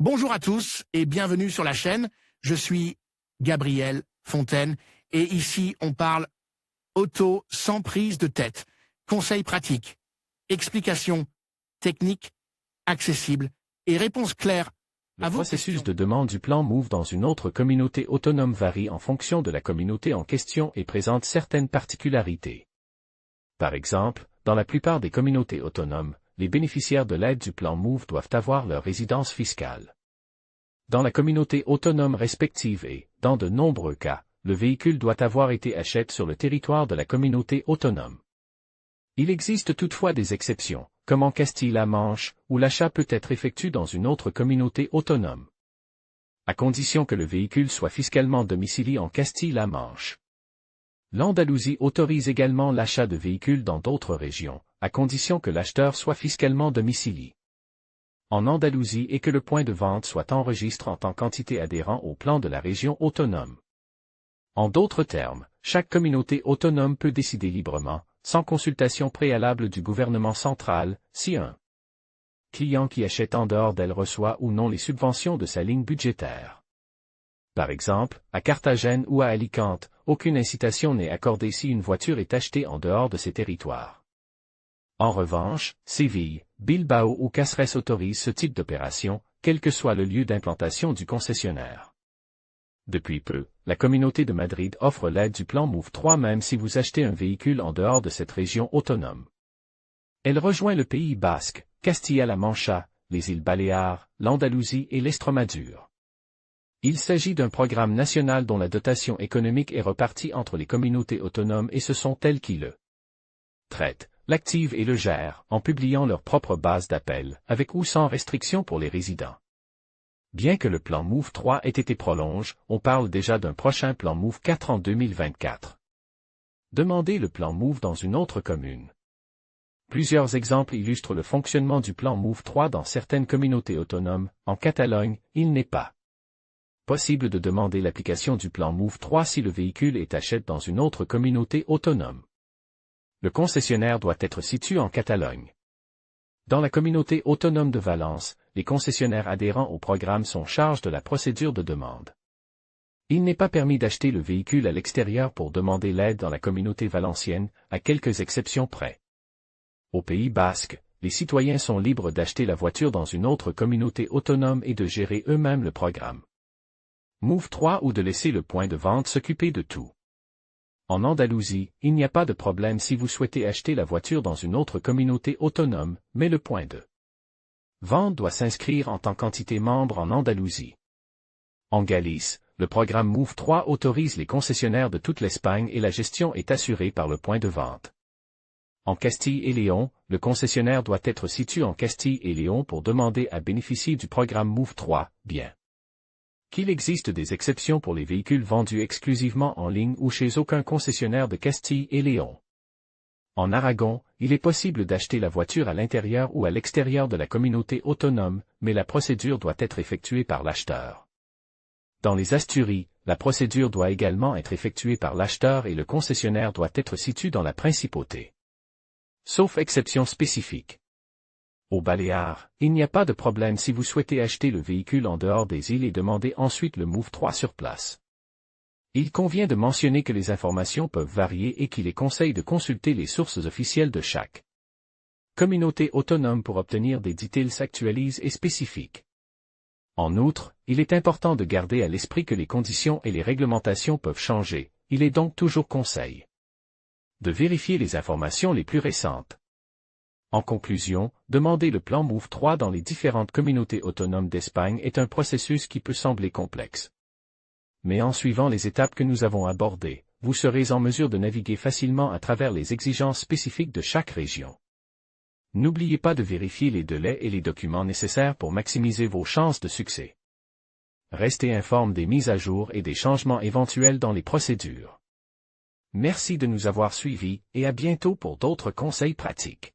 Bonjour à tous et bienvenue sur la chaîne. Je suis Gabriel Fontaine et ici on parle auto sans prise de tête. Conseils pratiques, explications techniques, accessibles et réponses claires. Le processus de demande du plan Move dans une autre communauté autonome varie en fonction de la communauté en question et présente certaines particularités. Par exemple, dans la plupart des communautés autonomes, les bénéficiaires de l'aide du plan Move doivent avoir leur résidence fiscale dans la communauté autonome respective et, dans de nombreux cas, le véhicule doit avoir été acheté sur le territoire de la communauté autonome. Il existe toutefois des exceptions, comme en Castille-La Manche, où l'achat peut être effectué dans une autre communauté autonome, à condition que le véhicule soit fiscalement domicilié en Castille-La Manche. L'Andalousie autorise également l'achat de véhicules dans d'autres régions, à condition que l'acheteur soit fiscalement domicilié en Andalousie et que le point de vente soit enregistré en tant qu'entité adhérent au plan de la région autonome. En d'autres termes, chaque communauté autonome peut décider librement, sans consultation préalable du gouvernement central, si un client qui achète en dehors d'elle reçoit ou non les subventions de sa ligne budgétaire. Par exemple, à Carthagène ou à Alicante, aucune incitation n'est accordée si une voiture est achetée en dehors de ces territoires. En revanche, Séville, Bilbao ou Cáceres autorisent ce type d'opération, quel que soit le lieu d'implantation du concessionnaire. Depuis peu, la communauté de Madrid offre l'aide du plan Move 3 même si vous achetez un véhicule en dehors de cette région autonome. Elle rejoint le Pays basque, Castilla-La Mancha, les îles Baléares, l'Andalousie et l'Estrémadure. Il s'agit d'un programme national dont la dotation économique est repartie entre les communautés autonomes et ce sont elles qui le traitent, l'activent et le gèrent, en publiant leur propre base d'appel, avec ou sans restriction pour les résidents. Bien que le plan Move 3 ait été prolongé, on parle déjà d'un prochain plan Move 4 en 2024. Demandez le plan Move dans une autre commune. Plusieurs exemples illustrent le fonctionnement du plan Move 3 dans certaines communautés autonomes. En Catalogne, il n'est pas possible de demander l'application du plan Move 3 si le véhicule est acheté dans une autre communauté autonome. Le concessionnaire doit être situé en Catalogne. Dans la communauté autonome de Valence, les concessionnaires adhérents au programme sont chargés de la procédure de demande. Il n'est pas permis d'acheter le véhicule à l'extérieur pour demander l'aide dans la communauté valencienne, à quelques exceptions près. Au Pays basque, les citoyens sont libres d'acheter la voiture dans une autre communauté autonome et de gérer eux-mêmes le programme Move 3 ou de laisser le point de vente s'occuper de tout. En Andalousie, il n'y a pas de problème si vous souhaitez acheter la voiture dans une autre communauté autonome, mais le point de vente doit s'inscrire en tant qu'entité membre en Andalousie. En Galice, le programme Move 3 autorise les concessionnaires de toute l'Espagne et la gestion est assurée par le point de vente. En Castille et Léon, le concessionnaire doit être situé en Castille et Léon pour demander à bénéficier du programme Move 3, bien qu'il existe des exceptions pour les véhicules vendus exclusivement en ligne ou chez aucun concessionnaire de Castille et Léon. En Aragon, il est possible d'acheter la voiture à l'intérieur ou à l'extérieur de la communauté autonome, mais la procédure doit être effectuée par l'acheteur. Dans les Asturies, la procédure doit également être effectuée par l'acheteur et le concessionnaire doit être situé dans la principauté. Sauf exception spécifique. Aux Baléares, il n'y a pas de problème si vous souhaitez acheter le véhicule en dehors des îles et demander ensuite le Move 3 sur place. Il convient de mentionner que les informations peuvent varier et qu'il est conseillé de consulter les sources officielles de chaque communauté autonome pour obtenir des details actualisés et spécifiques. En outre, il est important de garder à l'esprit que les conditions et les réglementations peuvent changer, il est donc toujours conseil de vérifier les informations les plus récentes. En conclusion, demander le plan Move 3 dans les différentes communautés autonomes d'Espagne est un processus qui peut sembler complexe. Mais en suivant les étapes que nous avons abordées, vous serez en mesure de naviguer facilement à travers les exigences spécifiques de chaque région. N'oubliez pas de vérifier les délais et les documents nécessaires pour maximiser vos chances de succès. Restez informe des mises à jour et des changements éventuels dans les procédures. Merci de nous avoir suivis et à bientôt pour d'autres conseils pratiques.